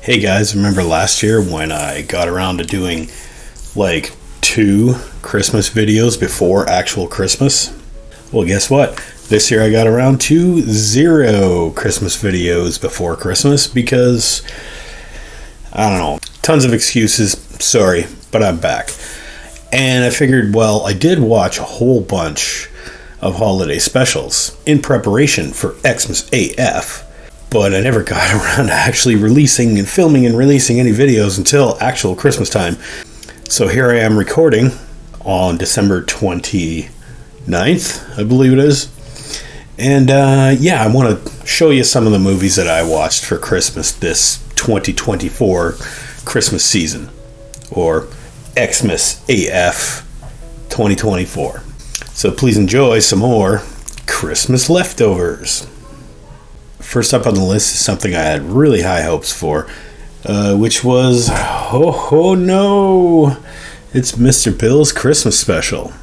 Hey guys, remember last year when I got around to doing like 2 Christmas videos before actual Christmas? Well, guess what? This year I got around to 0 Christmas videos before Christmas because, I don't know, tons of excuses. Sorry, but I'm back. And I figured, well, I did watch a whole bunch of holiday specials in preparation for Xmas AF. But I never got around to actually releasing and filming and releasing any videos until actual Christmas time. So here I am recording on December 29th, I believe it is. And I want to show you some of the movies that I watched for Christmas this 2024 Christmas season. Or Xmas AF 2024. So please enjoy some more Christmas leftovers. First up on the list is something I had really high hopes for, which was, oh no, it's Mr. Bill's Christmas special.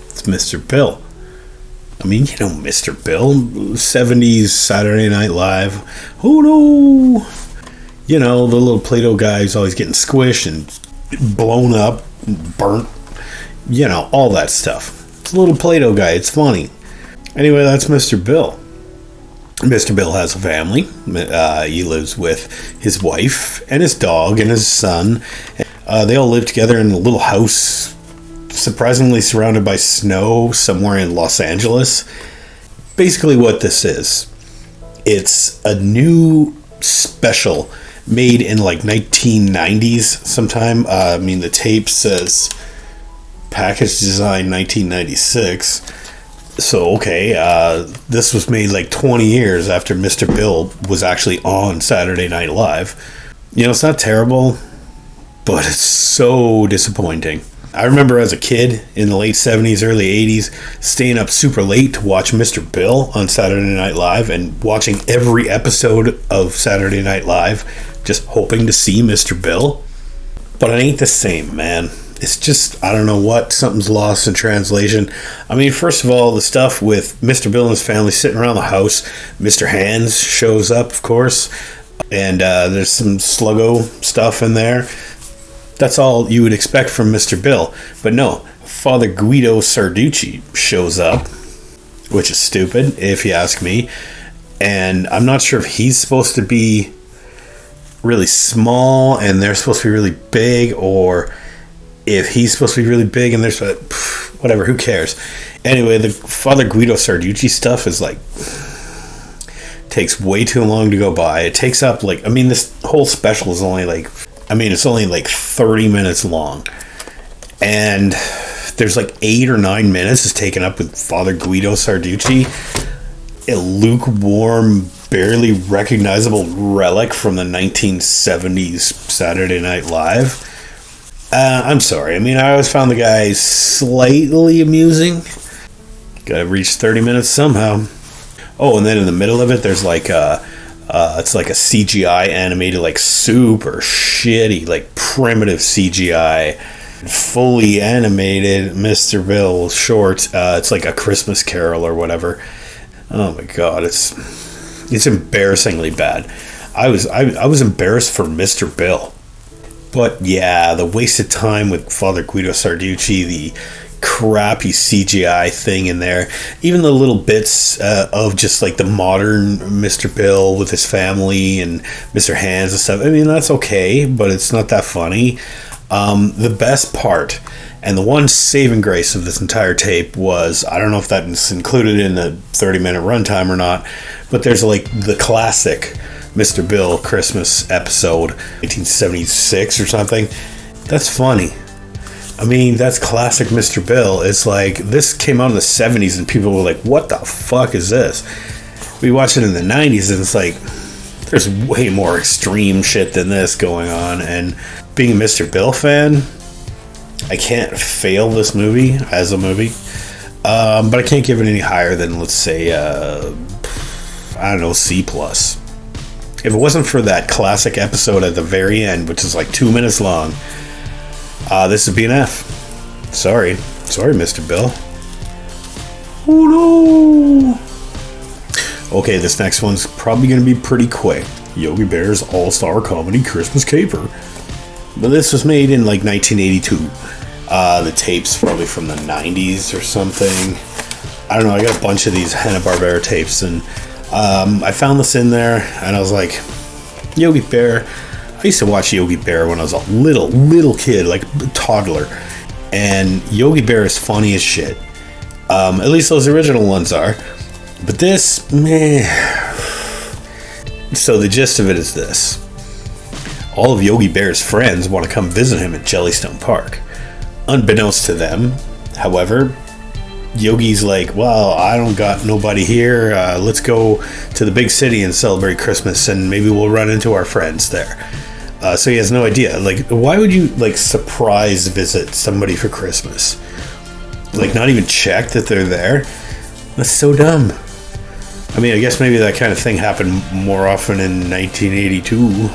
It's Mr. Bill. I mean, you know Mr. Bill, 70s Saturday Night Live. Oh no! You know, the little Play-Doh guy who's always getting squished and blown up, burnt. You know, all that stuff. It's a little Play-Doh guy. It's funny. Anyway, that's Mr. Bill. Mr. Bill has a family. He lives with his wife and his dog and his son. They all live together in a little house, surprisingly surrounded by snow somewhere in Los Angeles. Basically what this is, it's a new special made in like 1990s sometime. The tape says package design 1996. So, okay, this was made like 20 years after Mr. Bill was actually on Saturday Night Live. You know, it's not terrible, but it's so disappointing. I remember as a kid in the late 70s, early 80s, staying up super late to watch Mr. Bill on Saturday Night Live and watching every episode of Saturday Night Live, just hoping to see Mr. Bill. But it ain't the same, man. It's just, I don't know what, something's lost in translation. I mean, first of all, the stuff with Mr. Bill and his family sitting around the house. Mr. Hands shows up, of course. And there's some Sluggo stuff in there. That's all you would expect from Mr. Bill. But no, Father Guido Sarducci shows up, which is stupid, if you ask me. And I'm not sure if he's supposed to be really small and they're supposed to be really big, or if he's supposed to be really big and there's whatever, who cares? Anyway, the Father Guido Sarducci stuff is like, takes way too long to go by. It takes up this whole special is only it's only like 30 minutes long. And there's like 8 or 9 minutes is taken up with Father Guido Sarducci, a lukewarm, barely recognizable relic from the 1970s Saturday Night Live. I'm sorry. I always found the guy slightly amusing. Gotta reach 30 minutes somehow. Oh, and then in the middle of it, there's it's like a CGI animated, like super shitty, like primitive CGI, fully animated Mr. Bill short. It's like A Christmas Carol or whatever. Oh my god, it's embarrassingly bad. I was embarrassed for Mr. Bill. But yeah, the wasted time with Father Guido Sarducci, the crappy CGI thing in there, even the little bits of just like the modern Mr. Bill with his family and Mr. Hands and stuff. That's okay, but it's not that funny. The best part, and the one saving grace of this entire tape was, I don't know if that's included in the 30-minute runtime or not, but there's like the classic Mr. Bill Christmas episode, 1976 or something. That's funny. That's classic Mr. Bill. It's like, this came out in the 70s and people were like, what the fuck is this? We watched it in the 90s and it's like, there's way more extreme shit than this going on. And being a Mr. Bill fan, I can't fail this movie as a movie. But I can't give it any higher than, let's say, C+. If it wasn't for that classic episode at the very end, which is like 2 minutes long, this would be an F. Sorry, Mr. Bill. Oh no! Okay, this next one's probably going to be pretty quick. Yogi Bear's All-Star Comedy Christmas Caper. But this was made in like 1982. The tape's probably from the 90s or something. I don't know, I got a bunch of these Hanna-Barbera tapes, and I found this in there, and I was like, Yogi Bear. I used to watch Yogi Bear when I was a little kid, like a toddler, and Yogi Bear is funny as shit. At least those original ones are. But this, meh. So the gist of it is this. All of Yogi Bear's friends want to come visit him at Jellystone Park. Unbeknownst to them, however, Yogi's like, well, I don't got nobody here. Let's go to the big city and celebrate Christmas, and maybe we'll run into our friends there. So he has no idea. Like, why would you, like, surprise visit somebody for Christmas? Like, not even check that they're there? That's so dumb. I mean, I guess maybe that kind of thing happened more often in 1982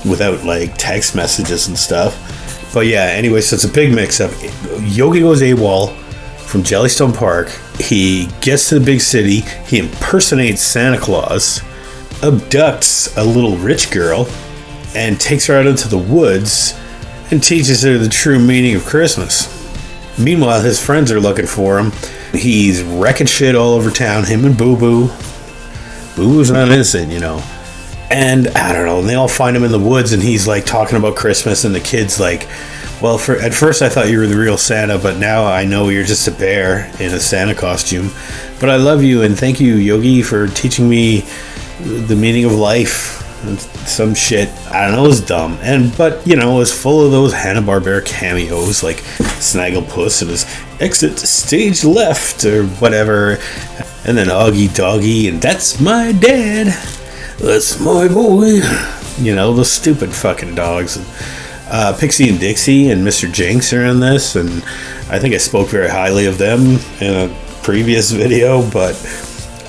without, like, text messages and stuff. But yeah, anyway, so it's a big mix-up. Yogi goes AWOL from Jellystone Park. He gets to the big city. He impersonates Santa Claus, abducts a little rich girl, and takes her out into the woods and teaches her the true meaning of Christmas. Meanwhile, his friends are looking for him. He's wrecking shit all over town, him and Boo Boo. Boo Boo's not innocent, you know. And I don't know, and they all find him in the woods, and he's like talking about Christmas, and the kid's like, well, at first I thought you were the real Santa, but now I know you're just a bear in a Santa costume. But I love you, and thank you, Yogi, for teaching me the meaning of life. And some shit, I don't know, it was dumb. But you know, it was full of those Hanna-Barbera cameos, like Snagglepuss and his exit stage left or whatever, and then Augie Doggy and that's my dad, that's my boy. You know, those stupid fucking dogs. Pixie and Dixie and Mr. Jinx are in this, and I think I spoke very highly of them in a previous video, but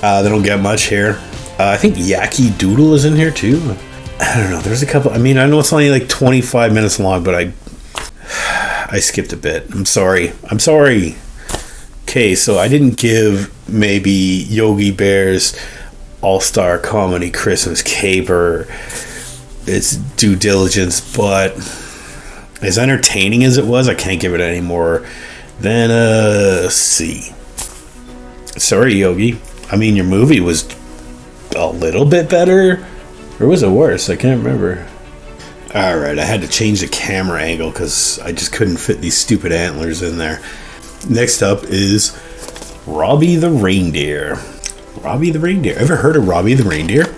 they don't get much here. I think Yaki Doodle is in here too. I don't know, there's a couple. I mean, I know it's only like 25 minutes long, but I skipped a bit. I'm sorry. Okay, so I didn't give maybe Yogi Bear's All-Star Comedy Christmas Caper its due diligence, but as entertaining as it was, I can't give it any more than a C. Sorry, Yogi. I mean, your movie was a little bit better, or was it worse? I can't remember. Alright, I had to change the camera angle because I just couldn't fit these stupid antlers in there. Next up is Robbie the Reindeer. Robbie the Reindeer. Ever heard of Robbie the Reindeer?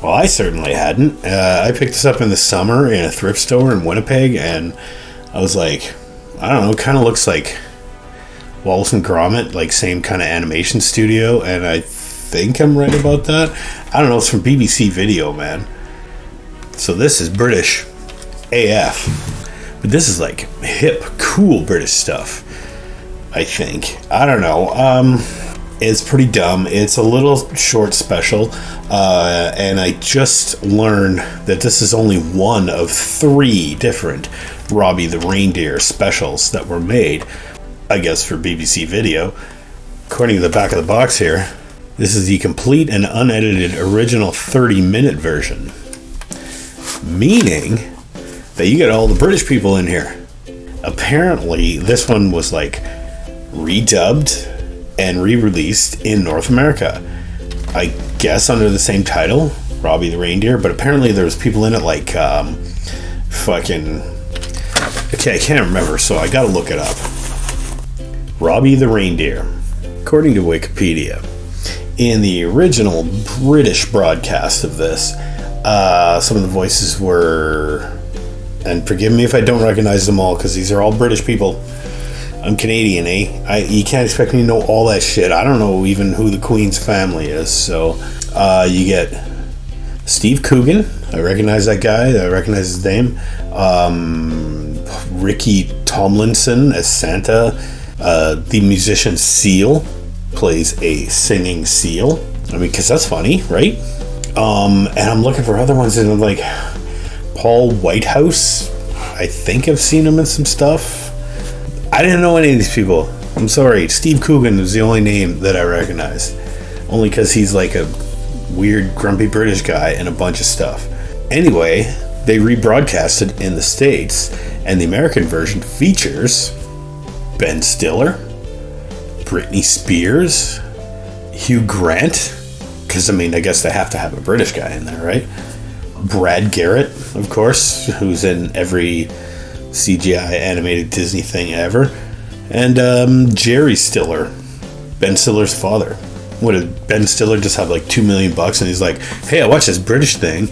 Well, I certainly hadn't. I picked this up in the summer in a thrift store in Winnipeg, and I was like, I don't know, kind of looks like Wallace and Gromit, like same kind of animation studio, and I think I'm right about that. I don't know, it's from BBC Video, man. So this is British AF. But this is like hip, cool British stuff, I think. I don't know. It's pretty dumb. It's a little short special. And I just learned that this is only one of 3 different Robbie the Reindeer specials that were made, I guess, for BBC Video. According to the back of the box here, this is the complete and unedited original 30-minute version. Meaning that you get all the British people in here. Apparently, this one was like redubbed and re-released in North America. I guess under the same title, Robbie the Reindeer, but apparently there was people in it like fucking... Okay, I can't remember, so I gotta look it up. Robbie the Reindeer. According to Wikipedia, in the original British broadcast of this, some of the voices were, and forgive me if I don't recognize them all, because these are all British people. I'm Canadian, eh? You can't expect me to know all that shit. I don't know even who the Queen's family is. So you get Steve Coogan. I recognize that guy. I recognize his name. Ricky Tomlinson as Santa. The musician Seal plays a singing seal. I mean, because that's funny, right? And I'm looking for other ones, and like Paul Whitehouse. I think I've seen him in some stuff. I didn't know any of these people. I'm sorry. Steve Coogan is the only name that I recognize. Only because he's like a weird grumpy British guy and a bunch of stuff. Anyway, they rebroadcast it in the States, and the American version features Ben Stiller, Britney Spears, Hugh Grant, because I guess they have to have a British guy in there, right? Brad Garrett, of course, who's in every CGI animated Disney thing ever, and Jerry Stiller, Ben Stiller's father. What did Ben Stiller just have like $2 million and he's like, hey, I watched this British thing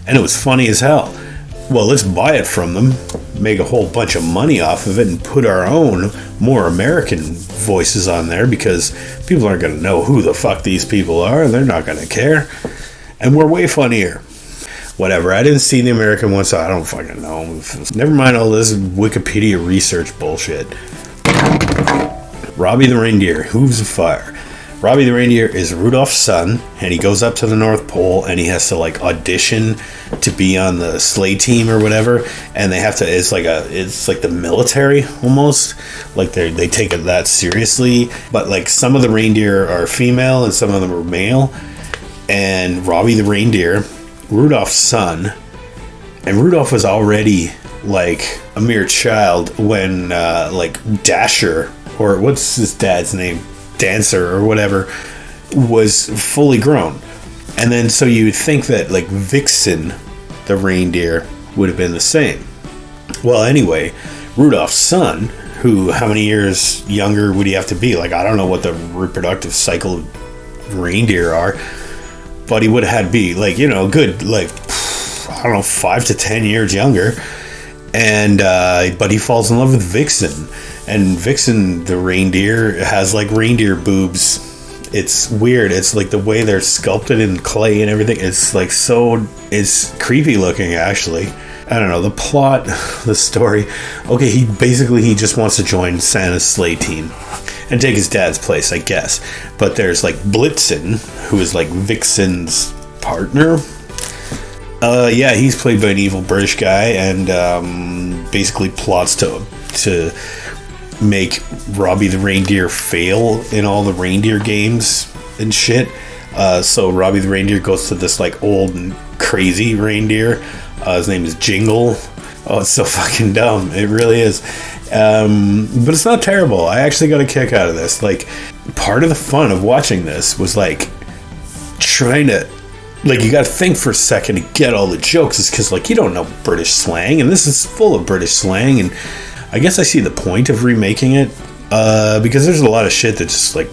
and it was funny as hell. Well, let's buy it from them, make a whole bunch of money off of it, and put our own more American voices on there, because people aren't going to know who the fuck these people are, and they're not going to care. And we're way funnier. Whatever, I didn't see the American one, so I don't fucking know. Never mind all this Wikipedia research bullshit. Robbie the Reindeer, Hooves of Fire. Robbie the Reindeer is Rudolph's son, and he goes up to the North Pole, and he has to like audition to be on the sleigh team or whatever, and they have to. It's like the military almost. Like they take it that seriously, but like some of the reindeer are female and some of them are male. And Robbie the Reindeer, Rudolph's son, and Rudolph was already like a mere child when like Dasher, or what's his dad's name? Dancer or whatever, was fully grown. And then so you would think that like Vixen the reindeer would have been the same. Well, anyway, Rudolph's son, who, how many years younger would he have to be? Like, I don't know what the reproductive cycle of reindeer are, but he would have had to be like, good, like, I don't know, 5 to 10 years younger. And but he falls in love with Vixen, and Vixen the reindeer has like reindeer boobs. It's weird. It's like the way they're sculpted in clay and everything. It's like it's creepy looking, actually. I don't know the plot, the story. Okay, he just wants to join Santa's sleigh team and take his dad's place, I guess. But there's like Blitzen, who is like Vixen's partner. Yeah, he's played by an evil British guy, and basically plots to make Robbie the Reindeer fail in all the reindeer games and shit. So Robbie the Reindeer goes to this like old and crazy reindeer. His name is Jingle. Oh, it's so fucking dumb. It really is. But it's not terrible. I actually got a kick out of this. Like, part of the fun of watching this was like trying to, like, you got to think for a second to get all the jokes. It's because, like, you don't know British slang, and this is full of British slang, and I guess I see the point of remaking it, because there's a lot of shit that just, like,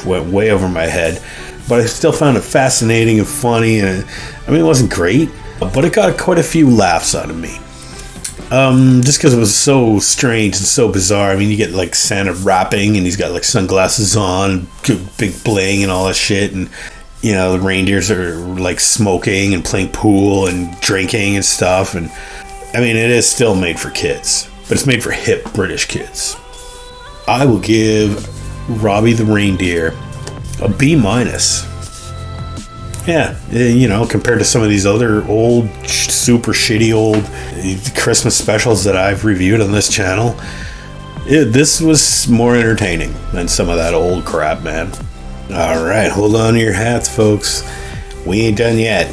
went way over my head, but I still found it fascinating and funny, and, I mean, it wasn't great, but it got quite a few laughs out of me. Just because it was so strange and so bizarre. I mean, you get, like, Santa rapping, and he's got, like, sunglasses on, big bling and all that shit, and the reindeers are like smoking and playing pool and drinking and stuff. And I mean, it is still made for kids, but it's made for hip British kids. I will give Robbie the Reindeer a B-. Yeah, compared to some of these other old, super shitty old Christmas specials that I've reviewed on this channel, this was more entertaining than some of that old crap, man. Alright, hold on to your hats, folks. We ain't done yet.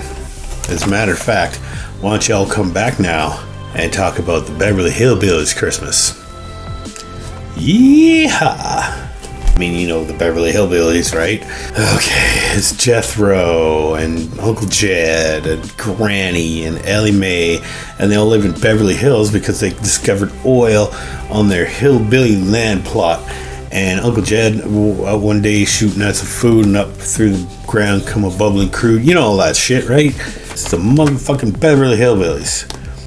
As a matter of fact, why don't y'all come back now and talk about the Beverly Hillbillies Christmas. Yeehaw! I mean, the Beverly Hillbillies, right? Okay, it's Jethro and Uncle Jed and Granny and Ellie Mae, and they all live in Beverly Hills because they discovered oil on their hillbilly land plot. And Uncle Jed, one day shooting at some food, and up through the ground come a bubbling crude. You know all that shit, right? It's the motherfucking Beverly Hillbillies.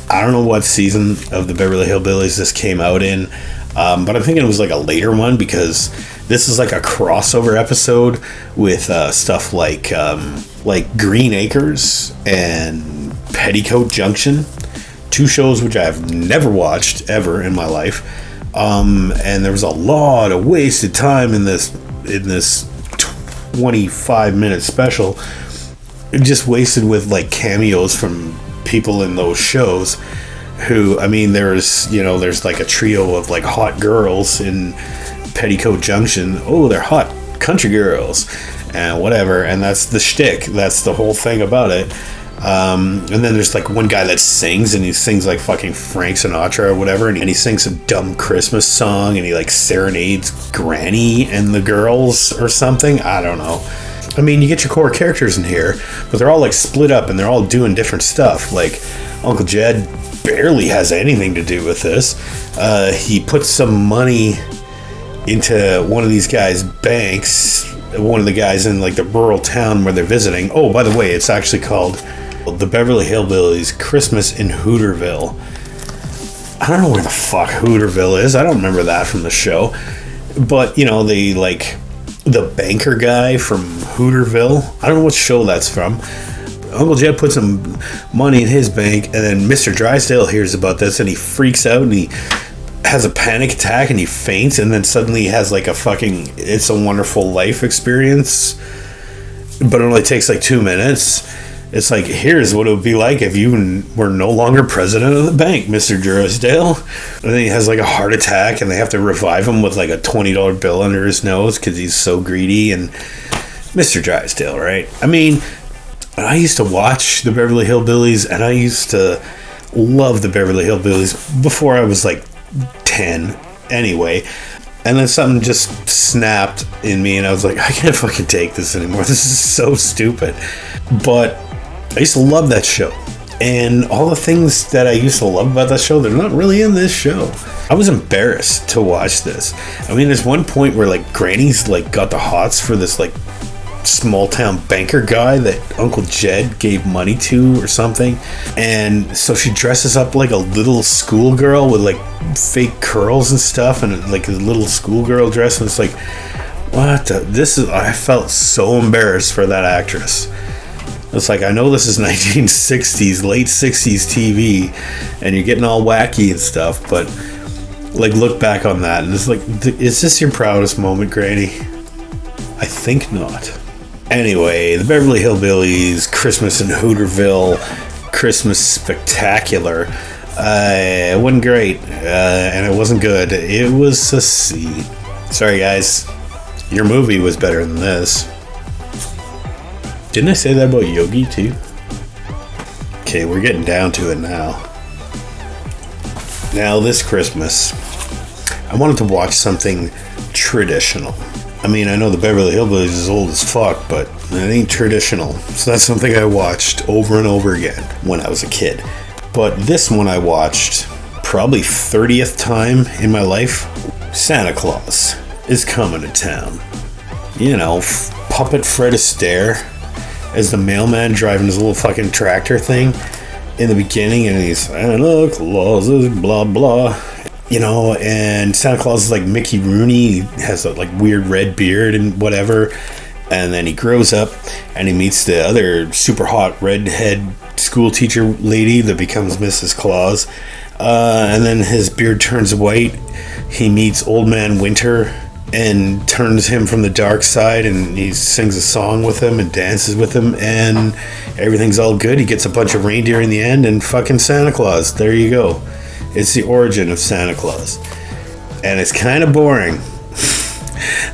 I don't know what season of the Beverly Hillbillies this came out in, but I'm thinking it was like a later one, because this is like a crossover episode with stuff like Green Acres and Petticoat Junction, two shows which I've never watched ever in my life. And there was a lot of wasted time in this 25-minute special, just wasted with like cameos from people in those shows. Who, I mean, there's like a trio of like hot girls in Petticoat Junction. Oh, they're hot country girls. and whatever, and that's the shtick. That's the whole thing about it. And then there's like one guy that sings, and he sings like fucking Frank Sinatra or whatever, and he sings a dumb Christmas song, and he like serenades Granny and the girls or something. I don't know. I mean, you get your core characters in here, but they're all like split up and they're all doing different stuff. Like Uncle Jed barely has anything to do with this. He puts some money into one of these guys' banks, one of the guys in like the rural town where they're visiting. Oh, by the way, it's actually called the Beverly Hillbillies Christmas in Hooterville. I don't know where the fuck Hooterville is. I don't remember that from the show. But, you know, they like the banker guy from Hooterville. I don't know what show that's from. Uncle Jed puts some money in his bank, and then Mr. Drysdale hears about this, and he freaks out, and he has a panic attack, and he faints, and then suddenly he has like a fucking It's a Wonderful Life experience, but it only takes like 2 minutes. It's like, here's what it would be like if you were no longer president of the bank, Mr. Drysdale. And then he has like a heart attack, and they have to revive him with like a $20 bill under his nose because he's so greedy. And Mr. Drysdale, right? I mean, I used to watch the Beverly Hillbillies, and I used to love the Beverly Hillbillies before I was like 10 anyway. And then something just snapped in me, and I was like, I can't fucking take this anymore. This is so stupid. But I used to love that show. And all the things that I used to love about that show, they're not really in this show. I was embarrassed to watch this. I mean, there's one point where like Granny's like got the hots for this like small town banker guy that Uncle Jed gave money to or something, and so she dresses up like a little schoolgirl with like fake curls and stuff, and like a little schoolgirl dress, and it's like, what I felt so embarrassed for that actress. It's like, I know this is 1960s, late 60s TV, and you're getting all wacky and stuff, but like look back on that and it's like, is this your proudest moment, Granny? I think not. Anyway, the Beverly Hillbillies, Christmas in Hooterville, Christmas Spectacular. It wasn't great, and it wasn't good. It was a C. Sorry, guys. Your movie was better than this. Didn't I say that about Yogi, too? Okay, we're getting down to it now. Now, this Christmas, I wanted to watch something traditional. I mean, I know the Beverly Hillbillies is old as fuck, but it ain't traditional. So that's something I watched over and over again when I was a kid. But this one I watched probably 30th time in my life. Santa Claus is coming to town. You know, puppet Fred Astaire as the mailman driving his little fucking tractor thing in the beginning, and he's Santa Claus is blah blah. You know, and Santa Claus is like Mickey Rooney. He has a like weird red beard and whatever. And then he grows up and he meets the other super hot redhead school teacher lady that becomes Mrs. Claus. And then his beard turns white. He meets Old Man Winter and turns him from the dark side, and he sings a song with him and dances with him, and everything's all good. He gets a bunch of reindeer in the end, and fucking Santa Claus. There you go. It's the origin of Santa Claus. And it's kind of boring.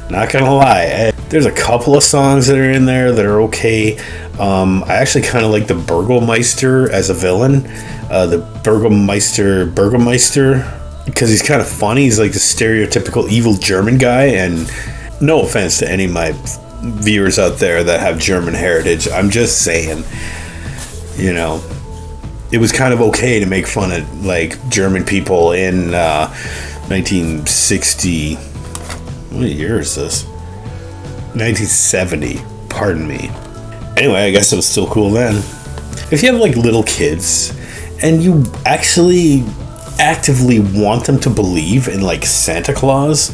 Not gonna lie. There's a couple of songs that are in there that are okay. I actually kind of like the Burgomeister as a villain. The Burgomeister, because he's kind of funny. He's like the stereotypical evil German guy. And no offense to any of my viewers out there that have German heritage. I'm just saying, you know, it was kind of okay to make fun of like German people in 1960. What year is this? 1970. Pardon me. Anyway, I guess it was still cool then. If you have like little kids and you actually actively want them to believe in like Santa Claus,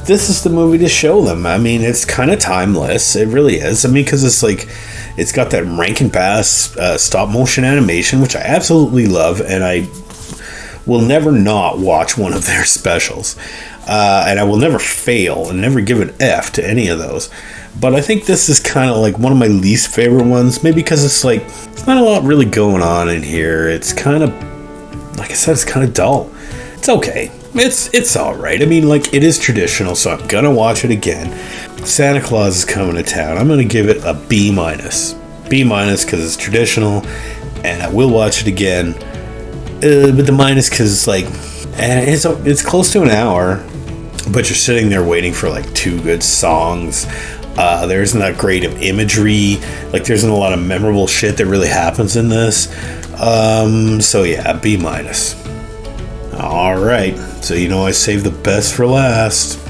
this is the movie to show them. I mean, it's kind of timeless. It really is. I mean, because it's like, it's got that Rankin Bass stop motion animation, which I absolutely love, and I will never not watch one of their specials. And I will never fail and never give an F to any of those. But I think this is kind of like one of my least favorite ones, maybe because it's like, it's not a lot really going on in here. It's kind of, like I said, it's kind of dull. It's okay. It's all right. I mean, like, it is traditional, so I'm gonna watch it again. Santa Claus is coming to town. I'm going to give it a B minus. B minus because it's traditional, and I will watch it again. But the minus because it's like, it's close to an hour, but you're sitting there waiting for like 2 good songs. There isn't that great of imagery. Like, there isn't a lot of memorable shit that really happens in this. So yeah, B minus. All right, so I saved the best for last.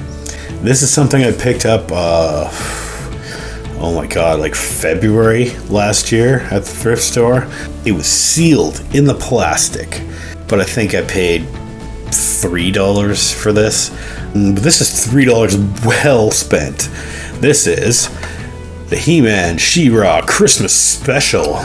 This is something I picked up, oh my god, like February last year at the thrift store. It was sealed in the plastic, but I think I paid $3 for this. But this is $3 well spent. This is the HeMan She-Ra Christmas Special.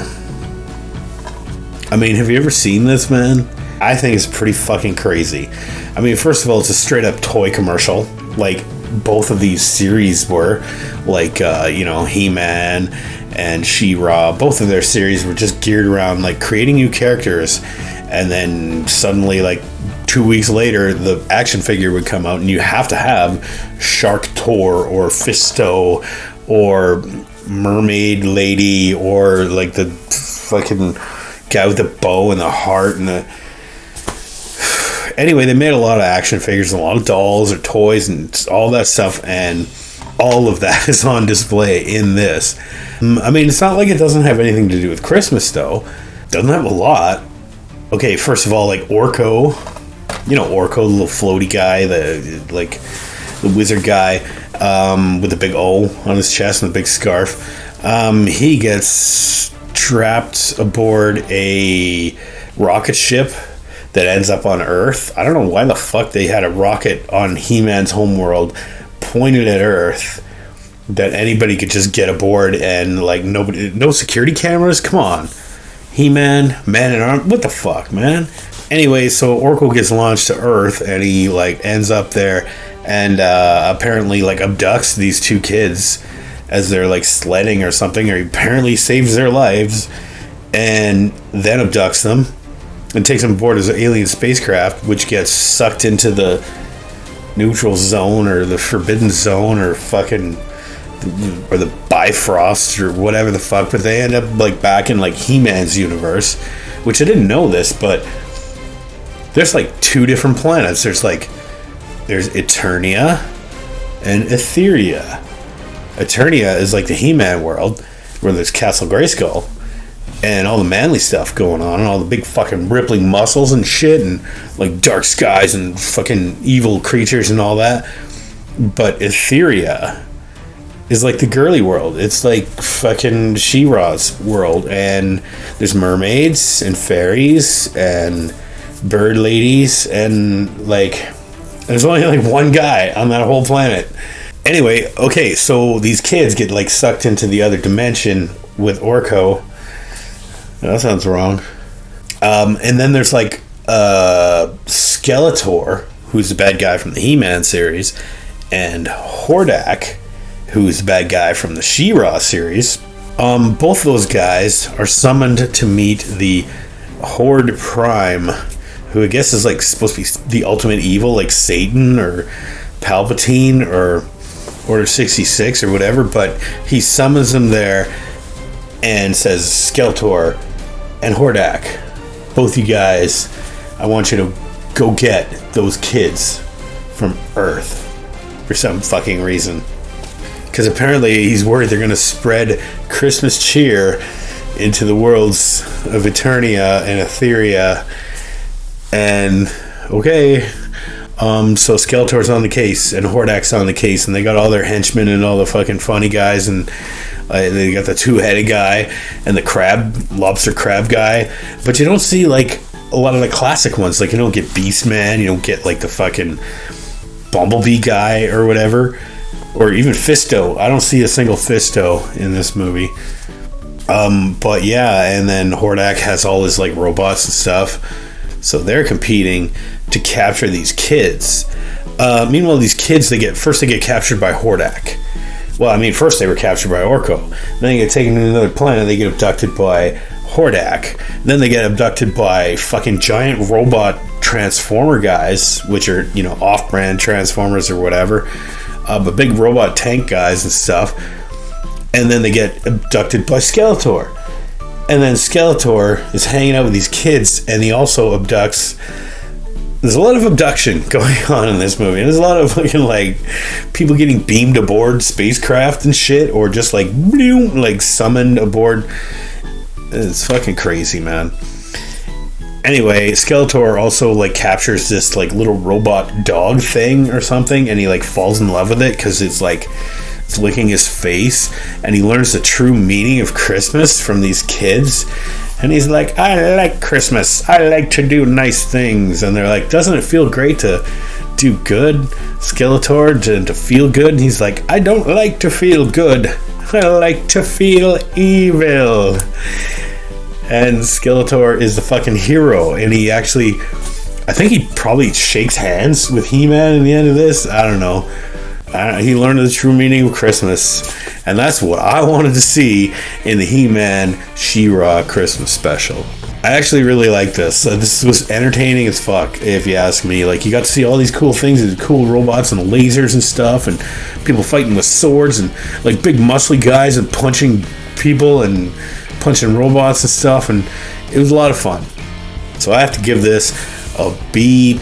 I mean, have you ever seen this, man? I think it's pretty fucking crazy. I mean, first of all, it's a straight up toy commercial. Like, both of these series were. Like, HeMan and She-Ra. Both of their series were just geared around, like, creating new characters. And then suddenly, like, 2 weeks later, the action figure would come out, and you have to have Shark Tor or Fisto or Mermaid Lady or, like, the fucking guy with the bow and the heart and the... Anyway, they made a lot of action figures, a lot of dolls or toys and all that stuff, and all of that is on display in this. I mean, it's not like it doesn't have anything to do with Christmas, though. It doesn't have a lot. Okay, first of all, like Orko. Orko, the little floaty guy, the wizard guy with the big O on his chest and the big scarf. He gets trapped aboard a rocket ship that ends up on Earth. I don't know why the fuck they had a rocket on He-Man's homeworld pointed at Earth that anybody could just get aboard, and like no security cameras. Come on, He-Man, man in armor. What the fuck, man? Anyway, so Orko gets launched to Earth, and he like ends up there, and apparently like abducts these 2 kids as they're like sledding or something, or he apparently saves their lives, and then abducts them and takes them aboard his alien spacecraft, which gets sucked into the neutral zone or the forbidden zone or the Bifrost or whatever the fuck. But they end up like back in like He-Man's universe, which I didn't know this, but there's like 2 different planets. There's Eternia and Etheria. Eternia is like the He-Man world, where there's Castle Grayskull and all the manly stuff going on, and all the big fucking rippling muscles and shit, and like dark skies and fucking evil creatures and all that. But Etheria is like the girly world. It's like fucking She-Ra's world, and there's mermaids and fairies and bird ladies, and like there's only like 1 guy on that whole planet. Anyway, okay, so these kids get like sucked into the other dimension with Orko. That sounds wrong. And then there's like Skeletor, who's the bad guy from the He-Man series, and Hordak, who's the bad guy from the She-Ra series. Both of those guys are summoned to meet the Horde Prime, who I guess is like supposed to be the ultimate evil, like Satan or Palpatine or Order 66 or whatever. But he summons them there and says, Skeletor and Hordak, both you guys, I want you to go get those kids from Earth for some fucking reason. Because apparently he's worried they're going to spread Christmas cheer into the worlds of Eternia and Etheria. And, okay, so Skeletor's on the case, and Hordak's on the case, and they got all their henchmen and all the fucking funny guys, and they got the 2-headed guy and the lobster crab guy. But you don't see like a lot of the classic ones. Like, you don't get Beastman, you don't get like the fucking Bumblebee guy or whatever, or even Fisto. I don't see a single Fisto in this movie. But yeah, and then Hordak has all his like robots and stuff, so they're competing to capture these kids. Meanwhile, these kids, they get captured by Hordak. Well, I mean, first they were captured by Orko. Then they get taken to another planet. They get abducted by Hordak. Then they get abducted by fucking giant robot transformer guys, which are, off-brand Transformers or whatever. a big robot tank guys and stuff, and then they get abducted by Skeletor. And then Skeletor is hanging out with these kids, and he also abducts. There's a lot of abduction going on in this movie. There's a lot of fucking like people getting beamed aboard spacecraft and shit, or just like summoned aboard. It's fucking crazy, man. Anyway, Skeletor also like captures this like little robot dog thing or something, and he like falls in love with it because it's licking his face, and he learns the true meaning of Christmas from these kids. And he's like, I like Christmas. I like to do nice things. And they're like, doesn't it feel great to do good, Skeletor, to feel good? And he's like, I don't like to feel good. I like to feel evil. And Skeletor is the fucking hero. And he actually, I think he probably shakes hands with HeMan in the end of this. I don't know. He learned the true meaning of Christmas, and that's what I wanted to see in the He-Man She-Ra Christmas special. I actually really like this. This was entertaining as fuck, if you ask me. Like, you got to see all these cool things, these cool robots and lasers and stuff, and people fighting with swords, and like big muscly guys and punching people and punching robots and stuff, and it was a lot of fun. So I have to give this a B+.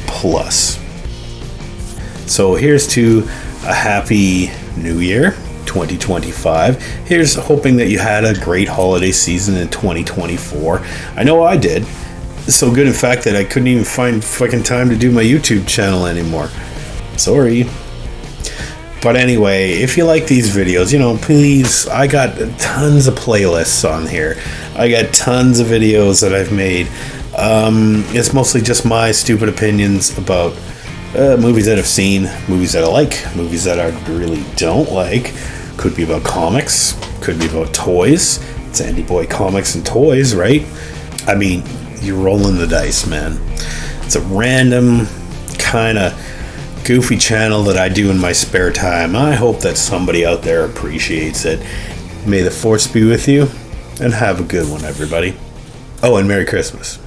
So here's to a happy new year 2025. Here's hoping that you had a great holiday season in 2024. I know I did. So good, in fact, that I couldn't even find fucking time to do my YouTube channel anymore. Sorry. But anyway, if you like these videos, please, I got tons of playlists on here. I got tons of videos that I've made. It's mostly just my stupid opinions about movies that I've seen, movies that I like, movies that I really don't like. Could be about comics, could be about toys. It's Andy Boy Comics and Toys, right? I mean, you're rolling the dice, man. It's a random kind of goofy channel that I do in my spare time. I hope that somebody out there appreciates it. May the force be with you, and have a good one, everybody. Oh, and Merry Christmas.